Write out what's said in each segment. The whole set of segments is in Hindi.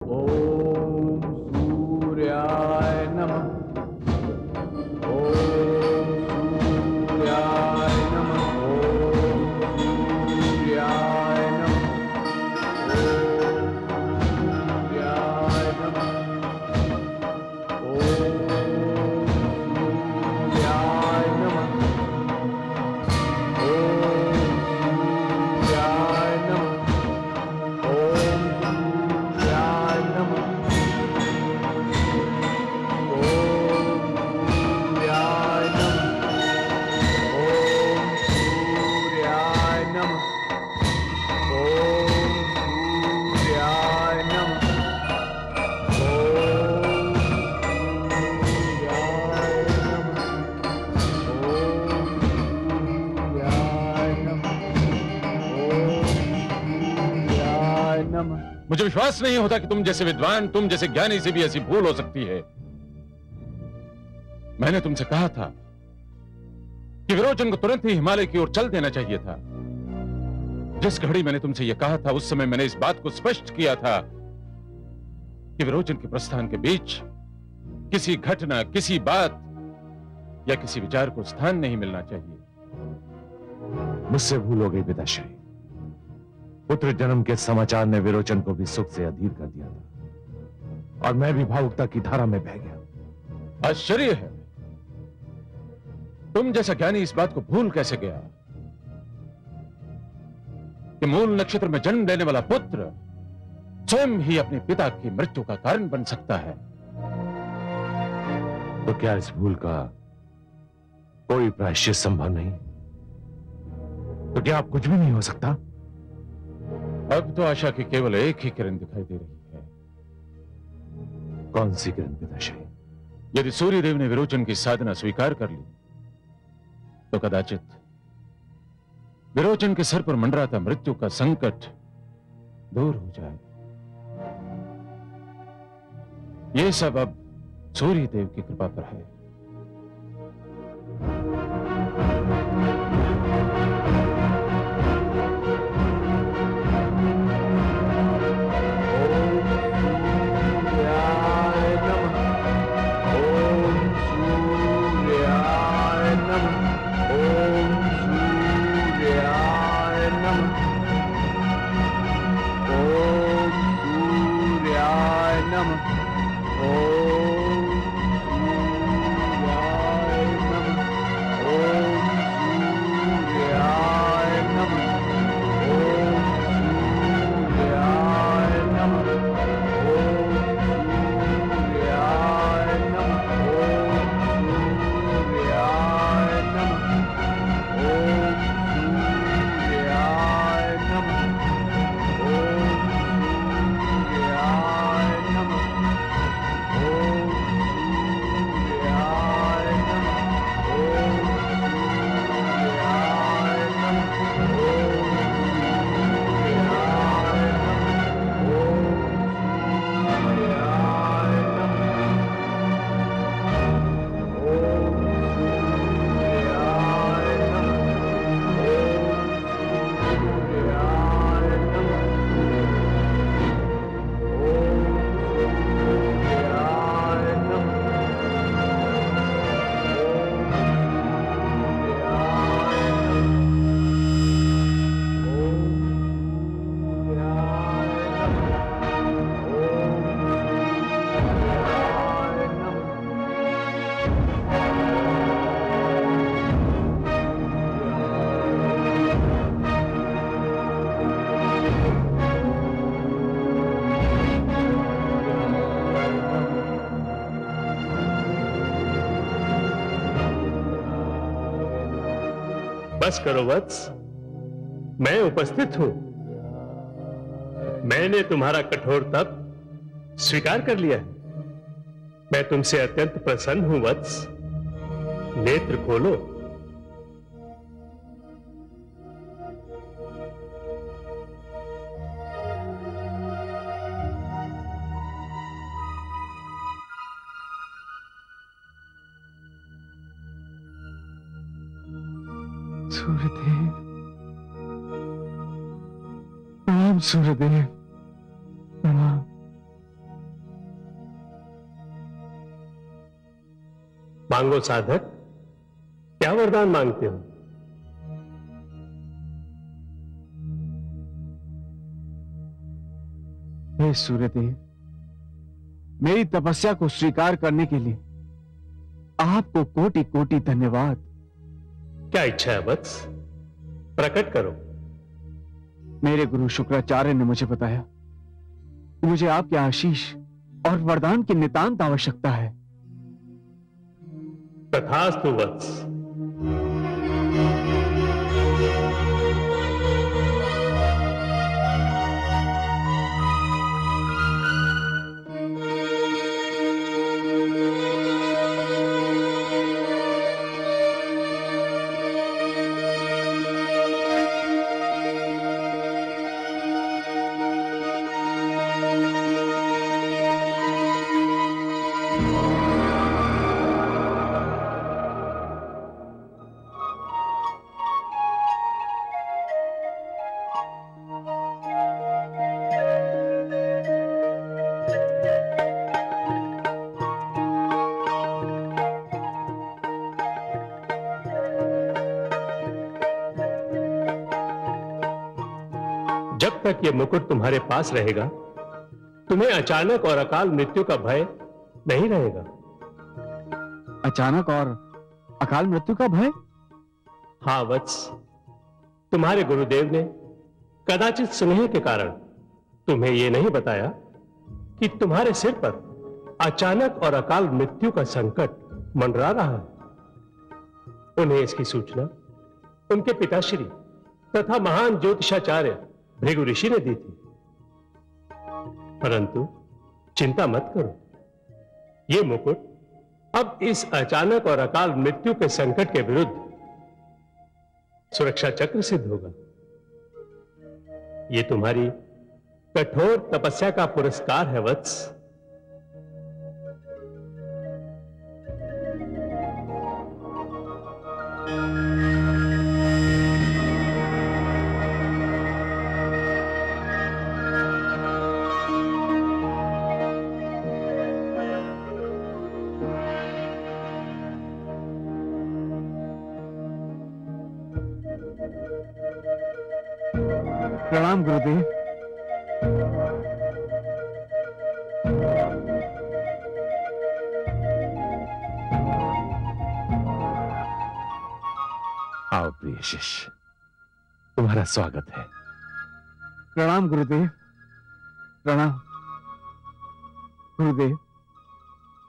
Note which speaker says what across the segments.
Speaker 1: ओम सूर्याय नमः। ओम सूर्याय नमः। ओम सूर्याय नमः। ओम सूर्याय नमः। ओम सूर्याय नमः। ओम सूर्याय नमः। ओम सूर्याय नमः। ओम सूर्याय नमः। ओम सूर्याय नमः। ओम सूर्याय नमः।
Speaker 2: मुझे विश्वास नहीं होता कि तुम जैसे विद्वान, तुम जैसे ज्ञानी से भी ऐसी भूल हो सकती है। मैंने तुमसे कहा था कि विरोचन को तुरंत ही हिमालय की ओर चल देना चाहिए था। जिस घड़ी मैंने तुमसे यह कहा था, उस समय मैंने इस बात को स्पष्ट किया था कि विरोचन के प्रस्थान के बीच किसी घटना, किसी बात या किसी विचार को स्थान नहीं मिलना चाहिए।
Speaker 3: मुझसे भूल हो गई पिताश्री। पुत्र जन्म के समाचार ने विरोचन को भी सुख से अधीर कर दिया था और मैं भी भावुकता की धारा में बह गया।
Speaker 2: आश्चर्य है, तुम जैसा ज्ञानी इस बात को भूल कैसे गया कि मूल नक्षत्र में जन्म लेने वाला पुत्र स्वयं ही अपने पिता की मृत्यु का कारण बन सकता है।
Speaker 3: तो क्या इस भूल का कोई प्रायश्चित संभव नहीं? तो क्या अब कुछ भी नहीं हो सकता?
Speaker 2: अब तो आशा की केवल एक ही किरण दिखाई दे रही है।
Speaker 3: कौन सी किरण पिताश्री?
Speaker 2: यदि सूर्यदेव ने विरोचन की साधना स्वीकार कर ली तो कदाचित विरोचन के सर पर मंडराता मृत्यु का संकट दूर हो जाए। यह सब अब सूर्यदेव की कृपा पर है।
Speaker 4: बस करो वत्स, मैं उपस्थित हूं। मैंने तुम्हारा कठोर तप स्वीकार कर लिया है। मैं तुमसे अत्यंत प्रसन्न हूं वत्स। नेत्र खोलो।
Speaker 5: सूर्यदेव, प्रणाम सूर्यदेव, प्रणाम।
Speaker 4: मांगो साधक, क्या वरदान मांगते हो?
Speaker 1: हे सूर्यदेव, मेरी तपस्या को स्वीकार करने के लिए आपको कोटि कोटि धन्यवाद।
Speaker 4: क्या इच्छा है वत्स? प्रकट करो।
Speaker 1: मेरे गुरु शुक्राचार्य ने मुझे बताया कि मुझे आपके आशीष और वरदान की नितांत आवश्यकता है।
Speaker 4: तथास्तु वत्स। जब तक ये मुकुट तुम्हारे पास रहेगा, तुम्हें अचानक और अकाल मृत्यु का भय नहीं रहेगा।
Speaker 1: अचानक और अकाल मृत्यु का भय?
Speaker 4: हाँ वत्स, तुम्हारे गुरुदेव ने कदाचित स्नेह के कारण तुम्हें यह नहीं बताया कि तुम्हारे सिर पर अचानक और अकाल मृत्यु का संकट मंडरा रहा है। उन्हें इसकी सूचना उनके पिताश्री तथा महान ज्योतिषाचार्य भृगु ऋषि ने दी थी। परंतु चिंता मत करो, यह मुकुट अब इस अचानक और अकाल मृत्यु के संकट के विरुद्ध सुरक्षा चक्र सिद्ध होगा। यह तुम्हारी कठोर तपस्या का पुरस्कार है वत्स।
Speaker 1: प्रणाम गुरुदेव।
Speaker 3: आओ प्रिय शिष्य, तुम्हारा स्वागत है।
Speaker 1: प्रणाम गुरुदेव, प्रणाम। गुरुदेव,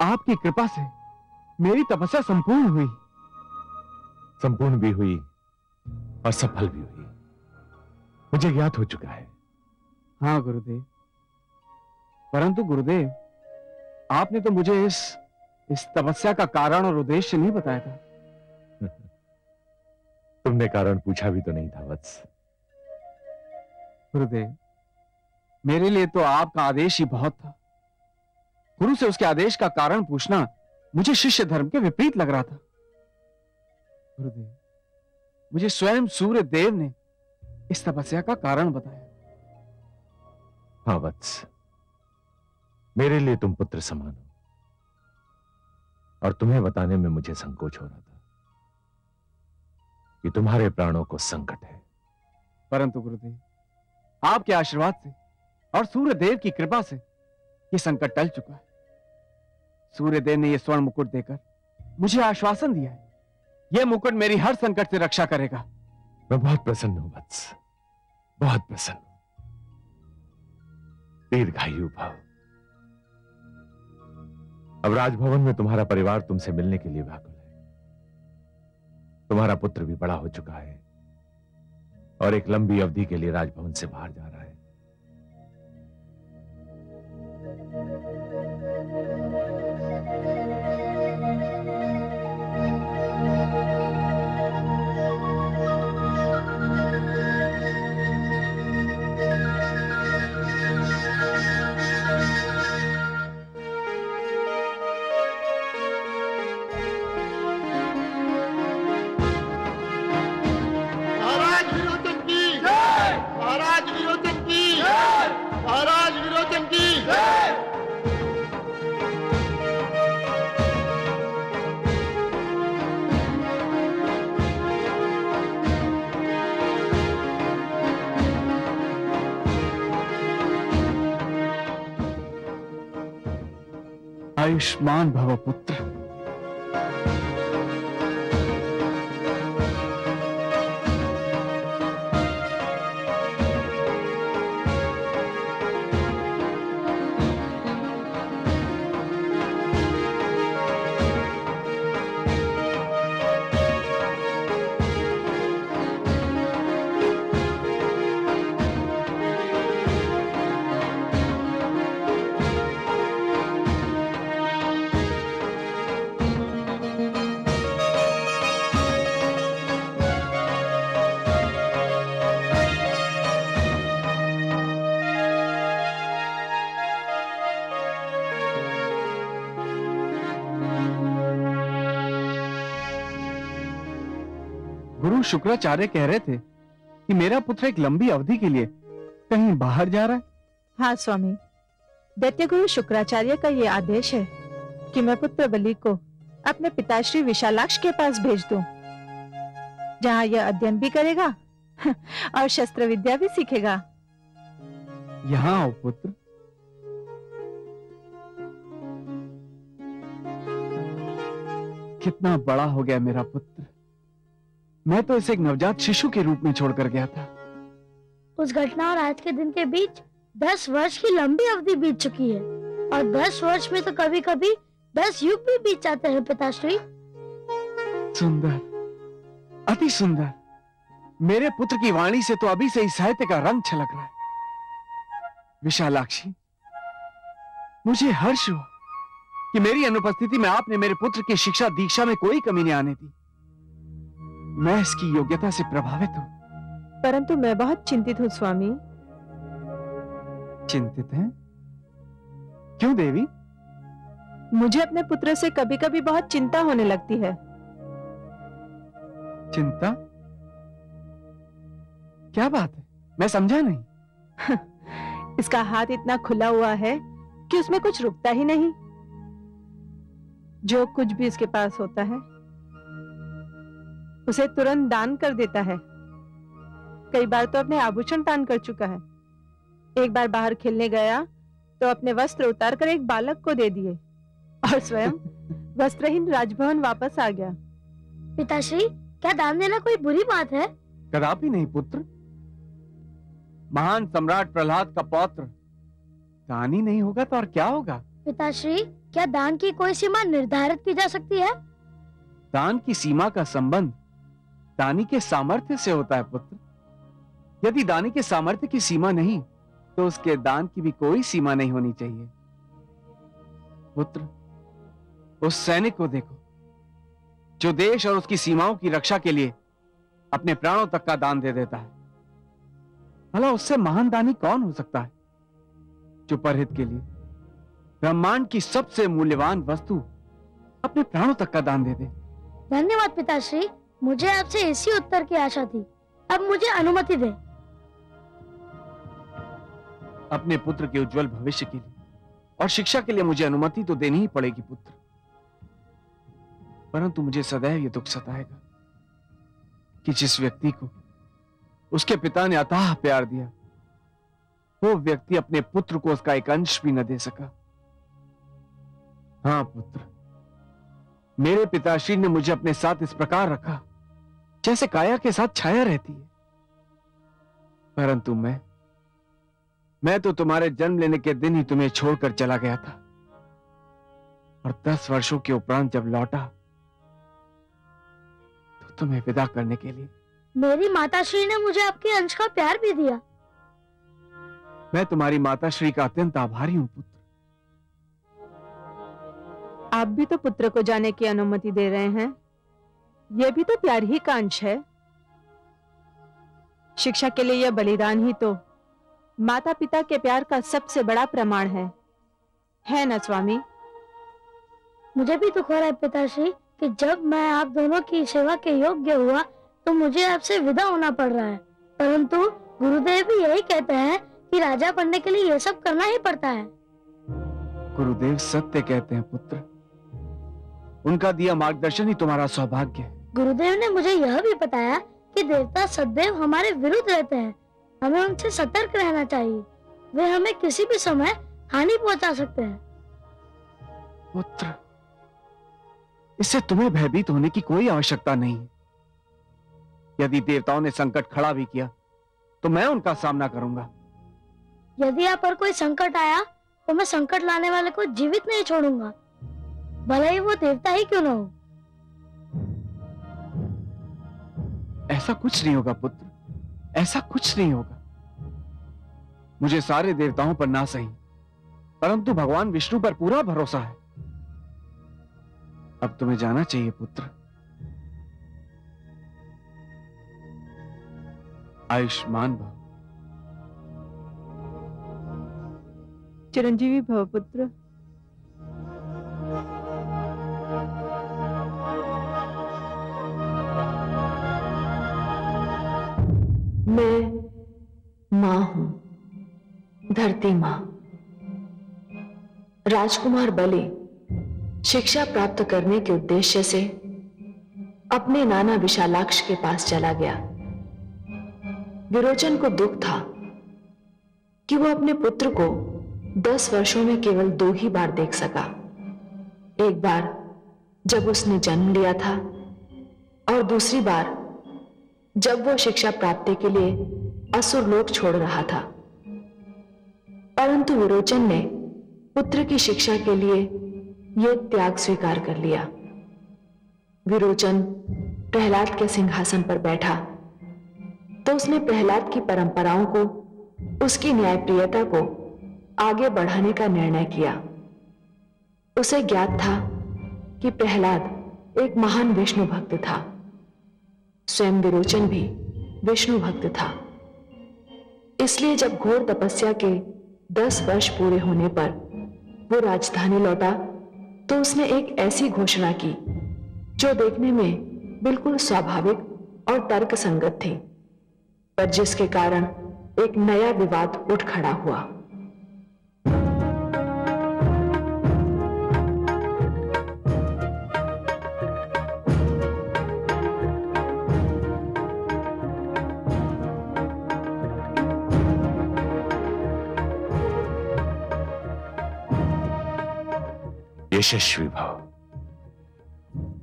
Speaker 1: आपकी कृपा से मेरी तपस्या संपूर्ण हुई।
Speaker 3: संपूर्ण भी हुई और सफल भी हुई, मुझे ज्ञात हो चुका है।
Speaker 1: हाँ गुरुदेव, परंतु गुरुदेव, आपने तो मुझे इस तपस्या का कारण और उद्देश्य नहीं बताया था।
Speaker 3: तुमने कारण पूछा भी तो नहीं था वत्स।
Speaker 1: गुरुदेव, मेरे लिए तो आपका आदेश ही बहुत था। गुरु से उसके आदेश का कारण पूछना मुझे शिष्य धर्म के विपरीत लग रहा था। गुरुदेव, मुझे स्वयं सूर्य देव ने इस तपस्या का कारण बताया।
Speaker 3: हाँ वत्स, मेरे लिए तुम पुत्र समान हो और तुम्हें बताने में मुझे संकोच हो रहा था कि तुम्हारे प्राणों को संकट है।
Speaker 1: परंतु गुरुदेव, आपके आशीर्वाद से और सूर्य देव की कृपा से यह संकट टल चुका है। सूर्य देव ने यह स्वर्ण मुकुट देकर मुझे आश्वासन दिया है, यह मुकुट मेरी हर संकट से रक्षा करेगा।
Speaker 3: मैं बहुत प्रसन्न हूं वत्स, बहुत प्रसन्न। दीर्घायु भव। अब राजभवन में तुम्हारा परिवार तुमसे मिलने के लिए व्याकुल है। तुम्हारा पुत्र भी बड़ा हो चुका है और एक लंबी अवधि के लिए राजभवन से बाहर जा रहा है।
Speaker 6: महाराज विरोचन की जय। महाराज विरोचन
Speaker 1: आयुष्मान भव पुत्र। गुरु शुक्राचार्य कह रहे थे कि मेरा पुत्र एक लंबी अवधि के लिए कहीं बाहर जा रहा है।
Speaker 6: हाँ स्वामी, दैत्य गुरु शुक्राचार्य का ये आदेश है कि मैं पुत्र बलि को अपने पिताश्री विशालाक्ष के पास भेज दूं, जहां यह अध्ययन भी करेगा और शस्त्र विद्या भी सीखेगा।
Speaker 1: यहां आओ पुत्र। कितना बड़ा हो गया मेरा पुत्र। मैं तो इसे एक नवजात शिशु के रूप में छोड़कर गया था।
Speaker 7: उस घटना और आज के दिन के बीच 10 वर्ष की लंबी अवधि बीत चुकी है, और 10 वर्ष में तो कभी कभी 10 युग भी बीत जाते हैं पिताश्री।
Speaker 1: सुंदर, अति सुंदर। मेरे पुत्र की वाणी से तो अभी से ही साहित्य का रंग छलक रहा है। विशालाक्षी, मुझे हर्ष हुआ कि मेरी अनुपस्थिति में आपने मेरे पुत्र की शिक्षा दीक्षा में कोई कमी नहीं आने दी। मैं इसकी योग्यता से प्रभावित हूं।
Speaker 6: परंतु मैं बहुत चिंतित हूँ स्वामी।
Speaker 1: चिंतित हैं? क्यों देवी?
Speaker 6: मुझे अपने पुत्र से कभी कभी बहुत चिंता होने लगती है।
Speaker 1: चिंता? क्या बात है, मैं समझा नहीं।
Speaker 6: इसका हाथ इतना खुला हुआ है कि उसमें कुछ रुकता ही नहीं। जो कुछ भी इसके पास होता है उसे तुरंत दान कर देता है। कई बार तो अपने आभूषण दान कर चुका है। एक बार बाहर खेलने गया तो अपने वस्त्र उतार कर एक बालक को दे दिए और स्वयं वस्त्रहीन राजभवन वापस आ गया।
Speaker 7: पिताश्री, क्या दान देना कोई बुरी बात है?
Speaker 1: कदापि नहीं पुत्र। महान सम्राट प्रहलाद का पौत्र दानी नहीं होगा तो और क्या होगा?
Speaker 7: पिताश्री, क्या दान की कोई सीमा निर्धारित की जा सकती है?
Speaker 1: दान की सीमा का संबंध दानी के सामर्थ्य से होता है पुत्र। यदि दानी के सामर्थ्य की सीमा नहीं तो उसके दान की भी कोई सीमा नहीं होनी चाहिए। पुत्र, उस सैनिक को देखो जो देश और उसकी सीमाओं की रक्षा के लिए अपने प्राणों तक का दान दे देता है। भला उससे महान दानी कौन हो सकता है जो परहित के लिए ब्रह्मांड की सबसे मूल्यवान वस्तु अपने प्राणों तक का दान दे दे।
Speaker 7: धन्यवाद पिताश्री, मुझे आपसे इसी उत्तर की आशा थी। अब मुझे अनुमति दे।
Speaker 1: अपने पुत्र के उज्जवल भविष्य के लिए और शिक्षा के लिए मुझे अनुमति तो देनी ही पड़ेगी पुत्र। परंतु मुझे सदैव यह दुख सताएगा कि जिस व्यक्ति को उसके पिता ने अथाह प्यार दिया वो व्यक्ति अपने पुत्र को उसका एक अंश भी न दे सका। हाँ पुत्र, मेरे पिताश्री ने मुझे अपने साथ इस प्रकार रखा जैसे काया के साथ छाया रहती है। परंतु मैं तो तुम्हारे जन्म लेने के दिन ही तुम्हें छोड़कर चला गया था, और 10 वर्षों के उपरांत जब लौटा तो तुम्हें विदा करने के लिए
Speaker 7: मेरी माताश्री ने मुझे आपके अंश का प्यार भी दिया।
Speaker 1: मैं तुम्हारी माताश्री का अत्यंत आभारी हूं पुत्र।
Speaker 6: आप भी तो पुत्र को जाने की अनुमति दे रहे हैं। यह भी तो प्यार ही का अंश है। शिक्षा के लिए यह बलिदान ही तो माता पिता के प्यार का सबसे बड़ा प्रमाण है ना स्वामी?
Speaker 7: मुझे भी दुख हो रहा है पिताश्री कि जब मैं आप दोनों की सेवा के योग्य हुआ तो मुझे आपसे विदा होना पड़ रहा है। परंतु गुरुदेव भी यही कहते हैं कि राजा बनने के लिए यह सब करना ही पड़ता है।
Speaker 1: गुरुदेव सत्य कहते हैं पुत्र। उनका दिया मार्गदर्शन ही तुम्हारा सौभाग्य है।
Speaker 7: गुरुदेव ने मुझे यह भी बताया कि देवता सदैव हमारे विरुद्ध रहते हैं। हमें उनसे सतर्क रहना चाहिए। वे हमें किसी भी समय हानि पहुंचा सकते हैं।
Speaker 1: पुत्र, इससे तुम्हें भयभीत होने की कोई आवश्यकता नहीं है। यदि देवताओं ने संकट खड़ा भी किया तो मैं उनका सामना करूंगा।
Speaker 7: यदि आप पर कोई संकट आया तो मैं संकट लाने वाले को जीवित नहीं छोड़ूंगा, भले ही वो देवता ही क्यों न हो।
Speaker 1: ऐसा कुछ नहीं होगा पुत्र, ऐसा कुछ नहीं होगा। मुझे सारे देवताओं पर ना सही, परंतु भगवान विष्णु पर पूरा भरोसा है। अब तुम्हें जाना चाहिए पुत्र। आयुष्मान भव।
Speaker 6: चिरंजीवी भव पुत्र।
Speaker 8: मैं मां हूं, धरती मां। राजकुमार बलि शिक्षा प्राप्त करने के उद्देश्य से अपने नाना विशालाक्ष के पास चला गया। विरोचन को दुख था कि वो अपने पुत्र को 10 वर्षों में केवल 2 ही बार देख सका। एक बार जब उसने जन्म लिया था और दूसरी बार जब वो शिक्षा प्राप्ति के लिए असुर लोक छोड़ रहा था। परंतु विरोचन ने पुत्र की शिक्षा के लिए यह त्याग स्वीकार कर लिया। विरोचन प्रहलाद के सिंहासन पर बैठा तो उसने प्रहलाद की परंपराओं को, उसकी न्यायप्रियता को आगे बढ़ाने का निर्णय किया। उसे ज्ञात था कि प्रहलाद एक महान विष्णु भक्त था। स्वयं विरोचन भी विष्णु भक्त था। इसलिए जब घोर तपस्या के 10 वर्ष पूरे होने पर वो राजधानी लौटा तो उसने एक ऐसी घोषणा की जो देखने में बिल्कुल स्वाभाविक और तर्कसंगत थी, पर जिसके कारण एक नया विवाद उठ खड़ा हुआ।
Speaker 3: यशस्वी भव।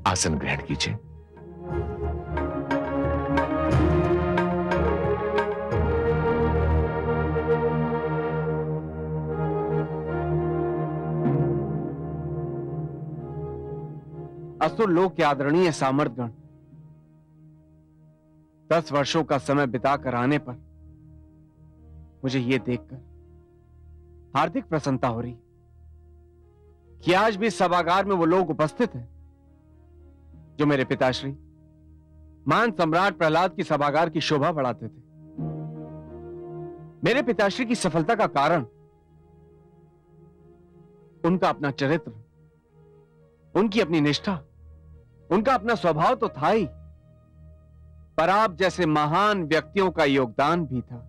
Speaker 3: आसन ग्रहण कीजिए।
Speaker 1: असुर लोक के आदरणीय सामर्थगण 10 वर्षों का समय बिताकर आने पर मुझे यह देखकर हार्दिक प्रसन्नता हो रही है कि आज भी सभागार में वो लोग उपस्थित हैं जो मेरे पिताश्री महान सम्राट प्रहलाद की सभागार की शोभा बढ़ाते थे। मेरे पिताश्री की सफलता का कारण उनका अपना चरित्र, उनकी अपनी निष्ठा, उनका अपना स्वभाव तो था ही, पर आप जैसे महान व्यक्तियों का योगदान भी था।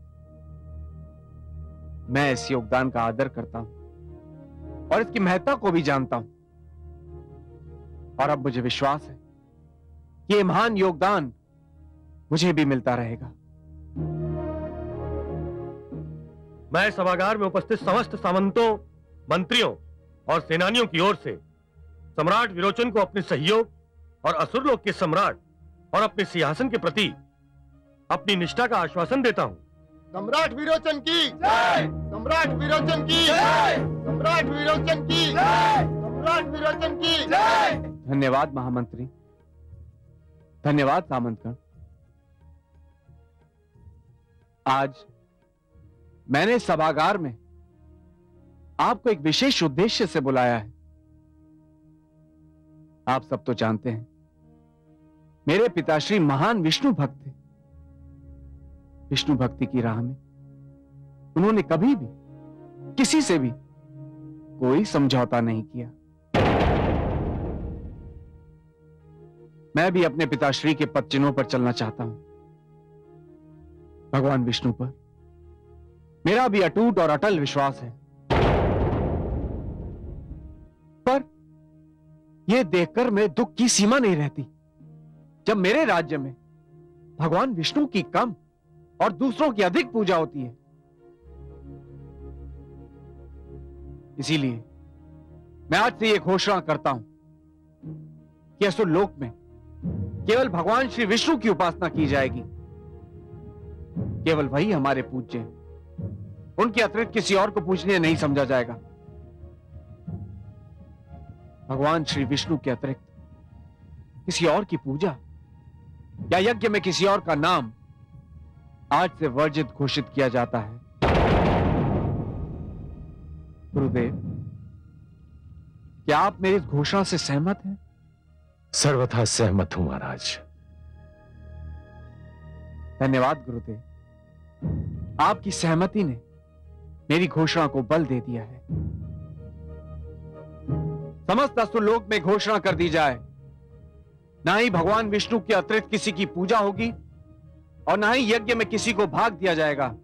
Speaker 1: मैं इस योगदान का आदर करता हूं और इसकी महत्ता को भी जानता हूं, और अब मुझे विश्वास है कि यह महान योगदान मुझे भी मिलता रहेगा।
Speaker 4: मैं सभागार में उपस्थित समस्त सामंतों, मंत्रियों और सेनानियों की ओर से सम्राट विरोचन को अपने सहयोग और असुरलोक के सम्राट और अपने सिंहासन के प्रति अपनी निष्ठा का आश्वासन देता हूं।
Speaker 9: सम्राट विरोचन की जय! सम्राट विरोचन की जय! सम्राट विरोचन की जय! सम्राट विरोचन की जय!
Speaker 1: धन्यवाद महामंत्री, धन्यवाद सामंतगण। आज मैंने सभागार में आपको एक विशेष उद्देश्य से बुलाया है। आप सब तो जानते हैं मेरे पिताश्री महान विष्णु भक्त थे। विष्णु भक्ति की राह में उन्होंने कभी भी किसी से भी कोई समझौता नहीं किया। मैं भी अपने पिताश्री के पद चिन्हों पर चलना चाहता हूं। भगवान विष्णु पर मेरा भी अटूट और अटल विश्वास है, पर यह देखकर मेरे दुख की सीमा नहीं रहती जब मेरे राज्य में भगवान विष्णु की कम और दूसरों की अधिक पूजा होती है। इसीलिए मैं आज से ये घोषणा करता हूं कि असुर लोक में केवल भगवान श्री विष्णु की उपासना की जाएगी। केवल वही हमारे पूज्य हैं। उनके अतिरिक्त किसी और को पूजनीय नहीं समझा जाएगा। भगवान श्री विष्णु के अतिरिक्त किसी और की पूजा या यज्ञ में किसी और का नाम आज से वर्जित घोषित किया जाता है। गुरुदेव, क्या आप मेरी इस घोषणा से सहमत हैं?
Speaker 3: सर्वथा सहमत हूं महाराज।
Speaker 1: धन्यवाद गुरुदेव, आपकी सहमति ने मेरी घोषणा को बल दे दिया है। समस्त असुरलोक में घोषणा कर दी जाए, ना ही भगवान विष्णु के अतिरिक्त किसी की पूजा होगी और ना ही यज्ञ में किसी को भाग दिया जाएगा।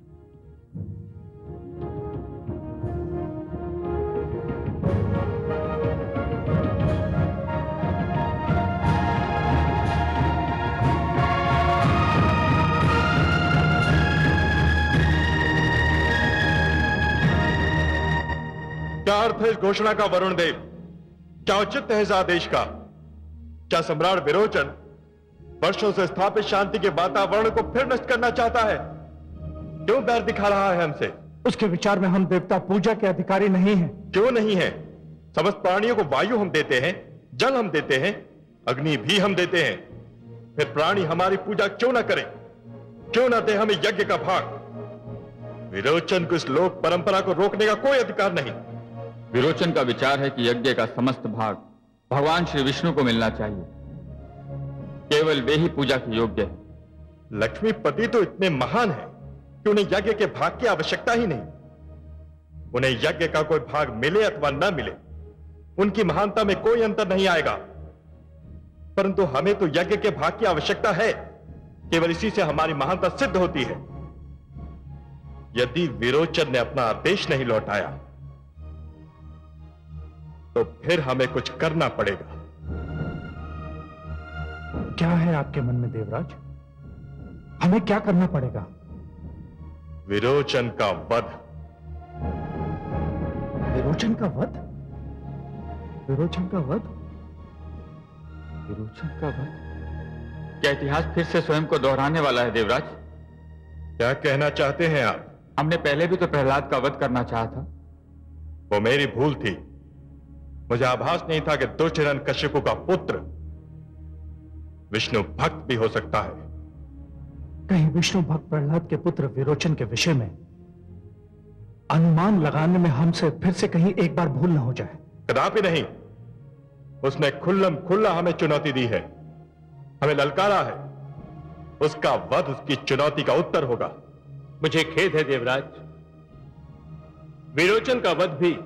Speaker 9: क्या अर्थ है इस घोषणा का वरुण देव? क्या औचित्य है इस आदेश का? क्या सम्राट विरोचन वर्षों से स्थापित शांति के वातावरण को फिर नष्ट करना चाहता है? क्यों बैर दिखा रहा है हमसे?
Speaker 5: उसके विचार में हम देवता पूजा के अधिकारी नहीं हैं।
Speaker 9: क्यों नहीं है? समस्त प्राणियों को वायु हम देते हैं, जल हम देते हैं, अग्नि भी हम देते हैं। फिर प्राणी हमारी पूजा क्यों ना करें? क्यों ना दे हमें यज्ञ का भाग? विरोचन को इस लोक परंपरा को रोकने का कोई अधिकार नहीं।
Speaker 10: विरोचन का विचार है कि यज्ञ का समस्त भाग भगवान श्री विष्णु को मिलना चाहिए। केवल वे ही पूजा के योग्य है।
Speaker 9: लक्ष्मीपति तो इतने महान है कि उन्हें यज्ञ के भाग की आवश्यकता ही नहीं। उन्हें यज्ञ का कोई भाग मिले अथवा न मिले, उनकी महानता में कोई अंतर नहीं आएगा। परंतु हमें तो यज्ञ के भाग की आवश्यकता है। केवल इसी से हमारी महानता सिद्ध होती है। यदि विरोचन ने अपना आदेश नहीं लौटाया तो फिर हमें कुछ करना पड़ेगा।
Speaker 5: क्या है आपके मन में देवराज? हमें क्या करना पड़ेगा?
Speaker 9: विरोचन का वध।
Speaker 5: विरोचन का वध? विरोचन का वध?
Speaker 10: विरोचन का वध? क्या इतिहास फिर से स्वयं को दोहराने वाला है देवराज?
Speaker 9: क्या कहना चाहते हैं आप?
Speaker 10: हमने पहले भी तो प्रहलाद का वध करना चाहा था।
Speaker 9: वो मेरी भूल थी। मुझे आभास नहीं था कि दुष्ट हिरण्यकश्यप का पुत्र विष्णु भक्त भी हो सकता है।
Speaker 5: कहीं विष्णु भक्त प्रहलाद के पुत्र विरोचन के विषय में अनुमान लगाने में हमसे फिर से कहीं एक बार भूल न हो जाए।
Speaker 9: कदापि नहीं। उसने खुल्लम खुल्ला हमें चुनौती दी है, हमें ललकारा है। उसका वध उसकी चुनौती का उत्तर होगा।
Speaker 4: मुझे खेद है देवराज, विरोचन का वध भी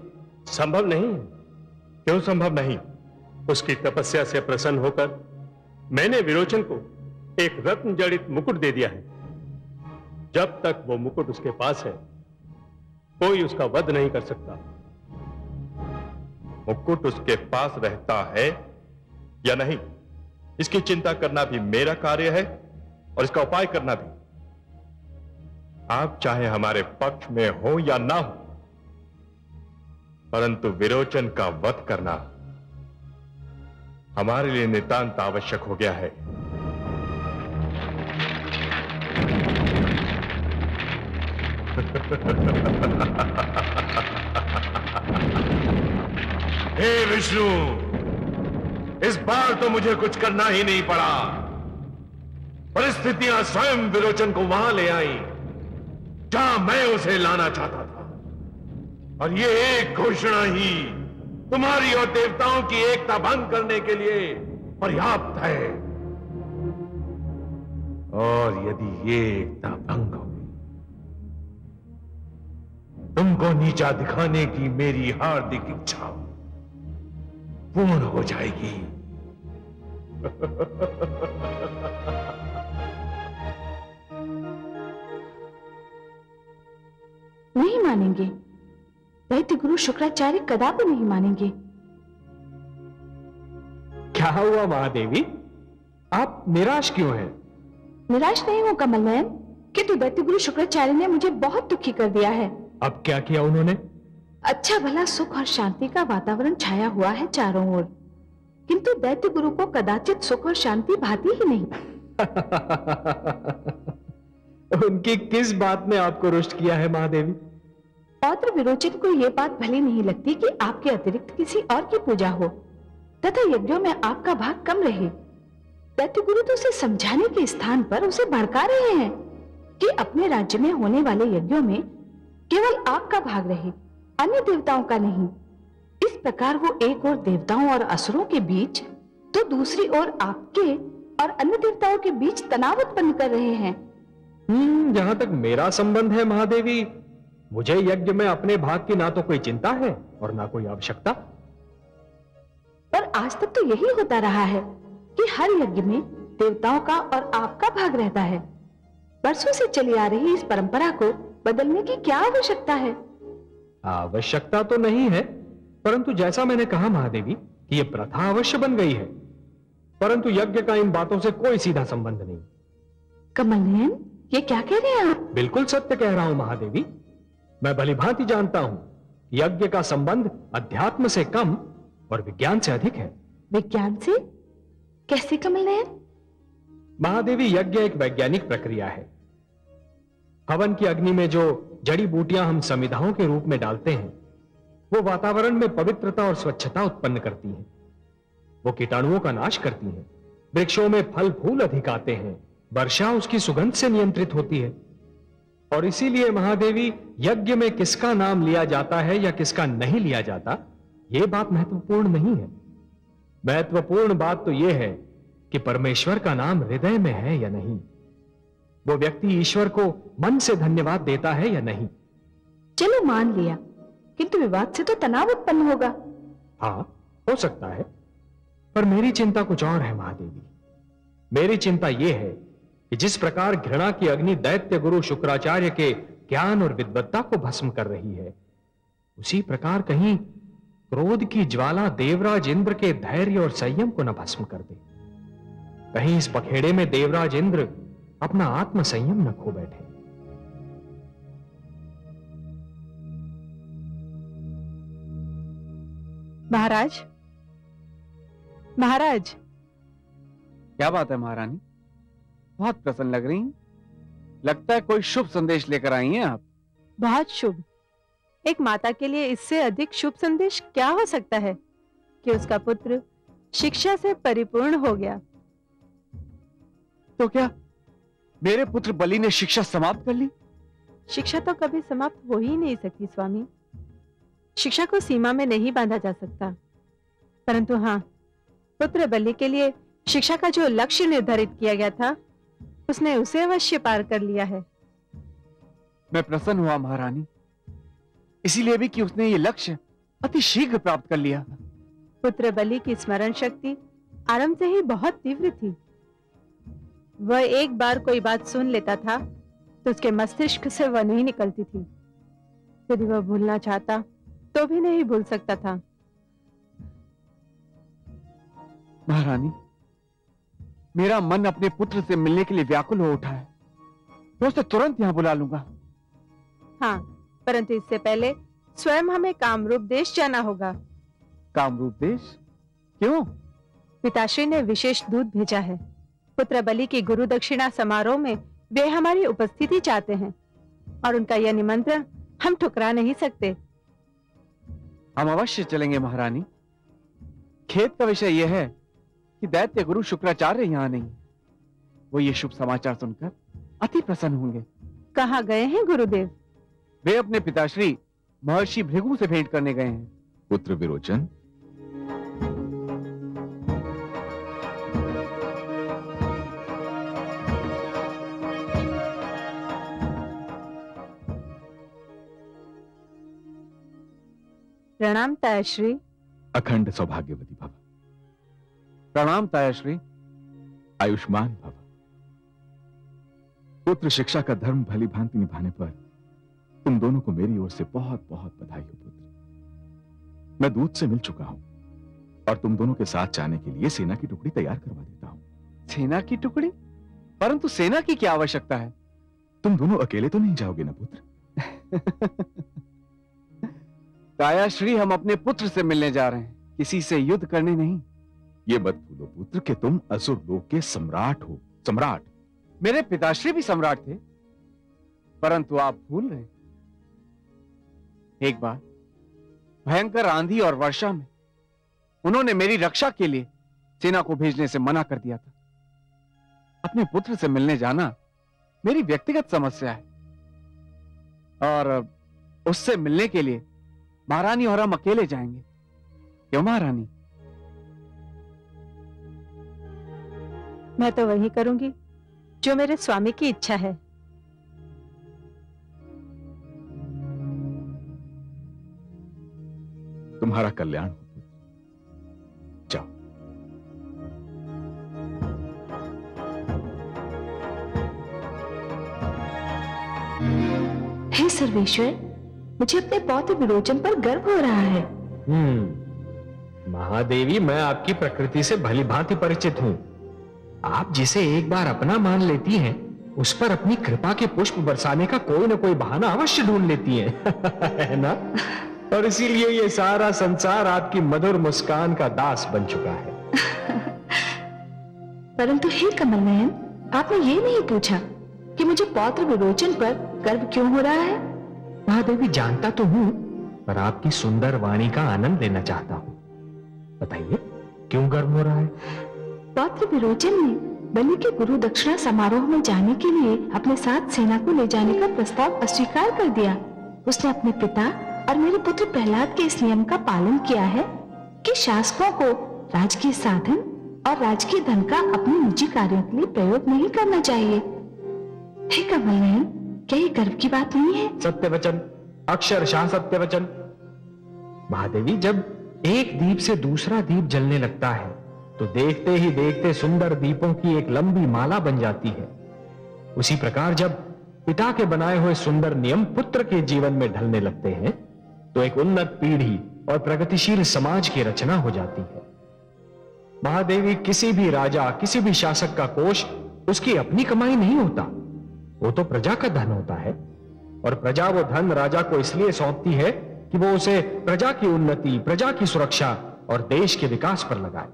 Speaker 4: संभव नहीं है।
Speaker 9: क्यों संभव नहीं?
Speaker 4: उसकी तपस्या से प्रसन्न होकर मैंने विरोचन को एक रत्न जड़ित मुकुट दे दिया है। जब तक वो मुकुट उसके पास है, कोई उसका वध नहीं कर सकता।
Speaker 9: मुकुट उसके पास रहता है या नहीं, इसकी चिंता करना भी मेरा कार्य है और इसका उपाय करना भी। आप चाहे हमारे पक्ष में हो या ना हो, परंतु विरोचन का वध करना हमारे लिए नितांत आवश्यक हो गया है।
Speaker 3: हे विष्णु, इस बार तो मुझे कुछ करना ही नहीं पड़ा। परिस्थितियां स्वयं विरोचन को वहां ले आई जहां मैं उसे लाना चाहता था, और ये एक घोषणा ही तुम्हारी और देवताओं की एकता भंग करने के लिए पर्याप्त है। और यदि ये एकता भंग हो गई, तुमको नीचा दिखाने की मेरी हार्दिक इच्छा पूर्ण हो जाएगी।
Speaker 8: नहीं मानेंगे, दैत्य गुरु शुक्राचार्य कदापि नहीं मानेंगे।
Speaker 5: क्या हुआ महादेवी? आप निराश क्यों हैं?
Speaker 8: निराश नहीं हूं कमलनयन, किंतु दैत्य गुरु शुक्राचार्य ने मुझे बहुत दुखी कर दिया है।
Speaker 5: अब क्या किया उन्होंने?
Speaker 8: अच्छा भला सुख और शांति का वातावरण छाया हुआ है चारों ओर, किंतु दैत्य गुरु को कदाचित सुख और शांति भाती ही नहीं।
Speaker 5: उनकी किस बात ने आपको रुष्ट किया है महादेवी?
Speaker 8: पौत्र विरोचन को यह बात भली नहीं लगती कि आपके अतिरिक्त किसी और की पूजा हो तथा यज्ञों में आपका भाग कम रहे। दैत्य गुरु तो उसे समझाने के स्थान पर उसे भड़का रहे हैं कि अपने राज्य में होने वाले यज्ञों में केवल आपका भाग रहे, अन्य देवताओं का नहीं। इस प्रकार वो एक ओर देवताओं और असुरों के बीच तो दूसरी ओर आपके और अन्य देवताओं के बीच तनाव उत्पन्न कर रहे हैं।
Speaker 5: जहां तक मेरा संबंध है महादेवी, मुझे यज्ञ में अपने भाग की ना तो कोई चिंता है और ना कोई आवश्यकता।
Speaker 8: पर आज तक तो यही होता रहा है कि हर यज्ञ में देवताओं का और आपका भाग रहता है। वर्षों से चली आ रही इस परंपरा को बदलने की क्या आवश्यकता है?
Speaker 5: आवश्यकता तो नहीं है, परंतु जैसा मैंने कहा महादेवी कि यह प्रथा अवश्य बन गई है, परंतु यज्ञ का इन बातों से कोई सीधा संबंध नहीं।
Speaker 8: कमल नयन, ये क्या कह रहे हैं आप?
Speaker 5: बिल्कुल सत्य कह रहा हूं महादेवी। मैं भलीभांति जानता हूं कि यज्ञ का संबंध अध्यात्म से कम और विज्ञान से अधिक है।
Speaker 8: विज्ञान से? कैसे कमल नयन?
Speaker 5: महादेवी, यज्ञ एक वैज्ञानिक प्रक्रिया है। हवन की अग्नि में जो जड़ी बूटियां हम समिधाओं के रूप में डालते हैं, वो वातावरण में पवित्रता और स्वच्छता उत्पन्न करती हैं। वो कीटाणुओं का नाश करती हैं। वृक्षों में फल फूल अधिक आते हैं। वर्षा उसकी सुगंध से नियंत्रित होती है। और इसीलिए महादेवी, यज्ञ में किसका नाम लिया जाता है या किसका नहीं लिया जाता, यह बात महत्वपूर्ण नहीं है। महत्वपूर्ण बात तो यह है कि परमेश्वर का नाम हृदय में है या नहीं, वो व्यक्ति ईश्वर को मन से धन्यवाद देता है या नहीं।
Speaker 8: चलो मान लिया, किंतु विवाद से तो तनाव उत्पन्न होगा।
Speaker 5: हाँ, हो सकता है, पर मेरी चिंता कुछ और है महादेवी। मेरी चिंता यह है कि जिस प्रकार घृणा की अग्नि दैत्य गुरु शुक्राचार्य के ज्ञान और विद्वत्ता को भस्म कर रही है, उसी प्रकार कहीं क्रोध की ज्वाला देवराज इंद्र के धैर्य और संयम को न भस्म कर दे। कहीं इस पखेड़े में देवराज इंद्र अपना आत्म संयम न खो बैठे।
Speaker 6: महाराज, महाराज,
Speaker 1: क्या बात है महारानी? बहुत प्रसन्न लग रही हैं। लगता है कोई शुभ संदेश लेकर आई हैं आप।
Speaker 6: बहुत शुभ। एक माता के लिए इससे अधिक शुभ संदेश क्या हो सकता है कि उसका पुत्र शिक्षा से परिपूर्ण हो गया।
Speaker 1: तो क्या मेरे पुत्र बलि ने शिक्षा समाप्त कर ली?
Speaker 6: शिक्षा तो कभी समाप्त हो ही नहीं सकती स्वामी। शिक्षा को सीमा में नहीं बांधा जा सकता, परंतु हाँ, पुत्र बलि के लिए शिक्षा का जो लक्ष्य निर्धारित किया गया था, उसने उसे अवश्य पार कर लिया है।
Speaker 1: मैं प्रसन्न हुआ महारानी, इसीलिए भी कि उसने ये लक्ष्य अति शीघ्र प्राप्त कर लिया।
Speaker 6: पुत्र बलि की स्मरण शक्ति आरंभ से ही बहुत तीव्र थी। वह एक बार कोई बात सुन लेता था तो उसके मस्तिष्क से वह नहीं निकलती थी। यदि वह भूलना चाहता तो भी नहीं भूल सकता था।
Speaker 1: महारानी, मेरा मन अपने पुत्र से मिलने के लिए व्याकुल हो उठा है। मैं उसे तुरंत यहां बुला लूंगा।
Speaker 6: हाँ, परंतु इससे पहले स्वयं हमें कामरूप देश जाना होगा।
Speaker 1: कामरूप देश? क्यों?
Speaker 6: पिताश्री ने विशेष दूत भेजा है। पुत्र बलि की गुरु दक्षिणा समारोह में वे हमारी उपस्थिति चाहते हैं और उनका यह निमंत्रण हम ठुकरा नहीं सकते।
Speaker 1: हम अवश्य चलेंगे महारानी। खेद का विषय यह है कि दैत्य गुरु शुक्राचार्य यहाँ नहीं। वो ये शुभ समाचार सुनकर अति प्रसन्न होंगे।
Speaker 6: कहाँ गए हैं गुरुदेव?
Speaker 1: वे अपने पिताश्री महर्षि भृगु से भेंट करने गए हैं।
Speaker 2: पुत्र विरोचन,
Speaker 6: प्रणाम तायाश्री।
Speaker 2: अखंड सौभाग्यवती भव।
Speaker 1: प्रणाम तायाश्री।
Speaker 2: आयुष्मान भव। पुत्र शिक्षा का धर्म भली भांति निभाने पर तुम दोनों को मेरी ओर से बहुत बहुत बधाई हो पुत्र। मैं दूत से मिल चुका हूं और तुम दोनों के साथ जाने के लिए सेना की टुकड़ी तैयार करवा देता हूं।
Speaker 1: सेना की टुकड़ी? परंतु सेना की क्या आवश्यकता है?
Speaker 2: तुम दोनों अकेले तो नहीं जाओगे ना पुत्र?
Speaker 1: कायाश्री, हम अपने पुत्र से मिलने जा रहे हैं, किसी से युद्ध करने नहीं।
Speaker 2: ये मत भूलो पुत्र कि तुम असुर लोक के सम्राट हो। सम्राट।
Speaker 1: मेरे पिताश्री भी सम्राट थे, परंतु आप भूल रहे। एक बार भयंकर आंधी और वर्षा में उन्होंने मेरी रक्षा के लिए सेना को भेजने से मना कर दिया था। अपने पुत्र से मिलने जाना मेरी व्यक्तिगत समस्या है, और उससे मिलने के लिए महारानी और हम अकेले जाएंगे। क्यों महारानी?
Speaker 6: मैं तो वही करूंगी जो मेरे स्वामी की इच्छा है।
Speaker 2: तुम्हारा कल्याण हो पुत्र। जाओ।
Speaker 8: हे सर्वेश्वर, मुझे अपने पौत्र विरोचन पर गर्व हो रहा है।
Speaker 5: महादेवी, मैं आपकी प्रकृति से भली भांति परिचित हूं। आप जिसे एक बार अपना मान लेती हैं, उस पर अपनी कृपा के पुष्प बरसाने का कोई ना कोई बहाना अवश्य ढूंढ लेती हैं। है ना? और इसीलिए ये सारा संसार आपकी मधुर मुस्कान का दास बन चुका है।
Speaker 8: परंतु हे कमल नयन, आपने ये नहीं पूछा कि मुझे पौत्र विरोचन पर गर्व क्यों हो रहा है।
Speaker 5: महादेवी, जानता तो हूं, पर आपकी सुंदर वाणी का आनंद लेना चाहता हूं। बताइए, क्यों गर्व हो रहा है?
Speaker 8: पौत्र विरोचन ने बलि के गुरु दक्षिणा समारोह में जाने के लिए अपने साथ सेना को ले जाने का प्रस्ताव अस्वीकार कर दिया। उसने अपने पिता और मेरे पुत्र प्रहलाद के इस नियम का पालन किया है कि शासकों को राजकीय साधन और राजकीय धन का अपने निजी कार्यों के लिए प्रयोग नहीं करना चाहिए। हे कमल नयन, क्या ये गर्व की बात नहीं है?
Speaker 5: सत्य वचन, अक्षरशः सत्य वचन। महादेवी, जब एक दीप से दूसरा दीप जलने लगता है तो देखते ही देखते सुंदर दीपों की एक लंबी माला बन जाती है। उसी प्रकार जब पिता के बनाए हुए सुंदर नियम पुत्र के जीवन में ढलने लगते हैं तो एक उन्नत पीढ़ी और प्रगतिशील समाज की रचना हो जाती है। महादेवी, किसी भी राजा, किसी भी शासक का कोष उसकी अपनी कमाई नहीं होता, वो तो प्रजा का धन होता है। और प्रजा वो धन राजा को इसलिए सौंपती है कि वो उसे प्रजा की उन्नति, प्रजा की सुरक्षा और देश के विकास पर लगाए,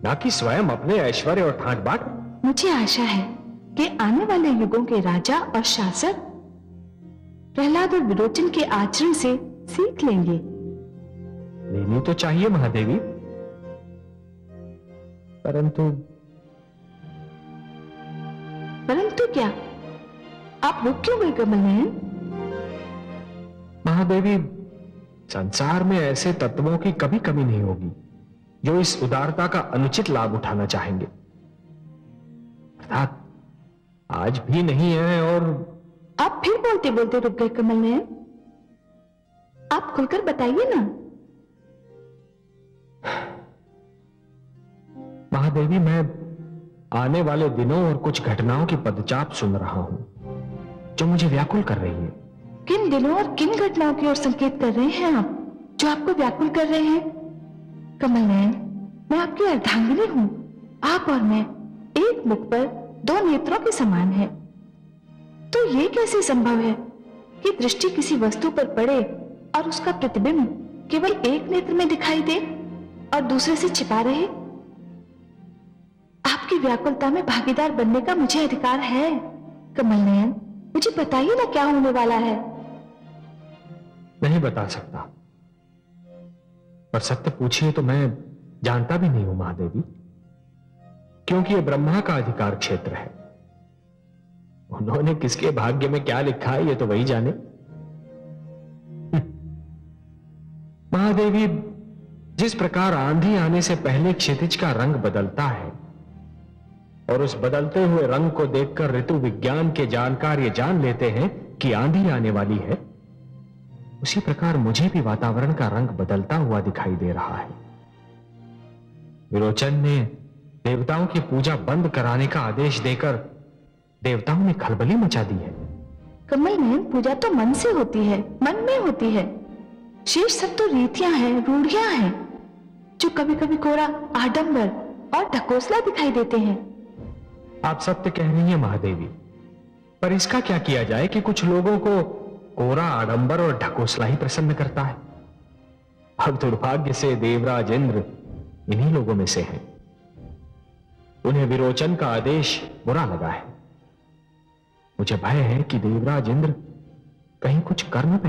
Speaker 5: ना कि स्वयं अपने ऐश्वर्य और ठाट बाट।
Speaker 8: मुझे आशा है कि आने वाले युगों के राजा और शासक प्रहलाद और विरोचन के आचरण से सीख लेंगे।
Speaker 5: लेनी तो चाहिए महादेवी, परंतु
Speaker 8: क्या? आप रुक क्यों गए कमल नयन?
Speaker 5: महादेवी, संसार में ऐसे तत्वों की कभी कमी नहीं होगी जो इस उदारता का अनुचित लाभ उठाना चाहेंगे। अर्थात आज भी नहीं है। और
Speaker 8: आप फिर बोलते बोलते रुक गए कमल नयन। आप खुलकर बताइए ना।
Speaker 5: महादेवी, मैं आने वाले दिनों और कुछ घटनाओं की पदचाप सुन रहा हूं जो मुझे व्याकुल कर रही है।
Speaker 8: किन दिनों और किन घटनाओं की ओर संकेत कर रहे हैं आप, जो आपको व्याकुल कर रहे हैं? कमल नयन, मैं आपकी अर्धांगिनी हूं। आप और मैं एक मुख पर दो नेत्रों के समान हैं। तो ये कैसे संभव है कि दृष्टि किसी वस्तु पर पड़े और उसका प्रतिबिंब केवल एक नेत्र में दिखाई दे और दूसरे से छिपा रहे? आपकी व्याकुलता में भागीदार बनने का मुझे अधिकार है। कमल नयन, मुझे बताइए ना क्या होने वाला है।
Speaker 5: नहीं बता सकता, पर सत्य पूछिए तो मैं जानता भी नहीं हूं महादेवी, क्योंकि यह ब्रह्मा का अधिकार क्षेत्र है। उन्होंने किसके भाग्य में क्या लिखा है ये तो वही जाने। महादेवी, जिस प्रकार आंधी आने से पहले क्षितिज का रंग बदलता है और उस बदलते हुए रंग को देखकर ऋतु विज्ञान के जानकार ये जान लेते हैं कि आंधी आने वाली है, उसी प्रकार मुझे भी वातावरण का रंग बदलता हुआ दिखाई दे रहा है। विरोचन ने देवताओं की पूजा बंद कराने का आदेश देकर देवताओं ने खलबली मचा दी है।
Speaker 8: कमल नयन, पूजा तो मन से होती है, मन में होती है। शेष सब तो रीतियां हैं, रूढ़ियां हैं, जो कभी कभी कोरा आडंबर और ढकोसला दिखाई देते हैं।
Speaker 5: आप सत्य कह रही हैं महादेवी, पर इसका क्या किया जाए कि कुछ लोगों को कोरा आडंबर और ढकोसला ही प्रसन्न करता है। अब दुर्भाग्य से देवराज इंद्र इन्हीं लोगों में से हैं। उन्हें विरोचन का आदेश बुरा लगा है। मुझे भय है कि देवराज इंद्र कहीं कुछ कर न बैठे।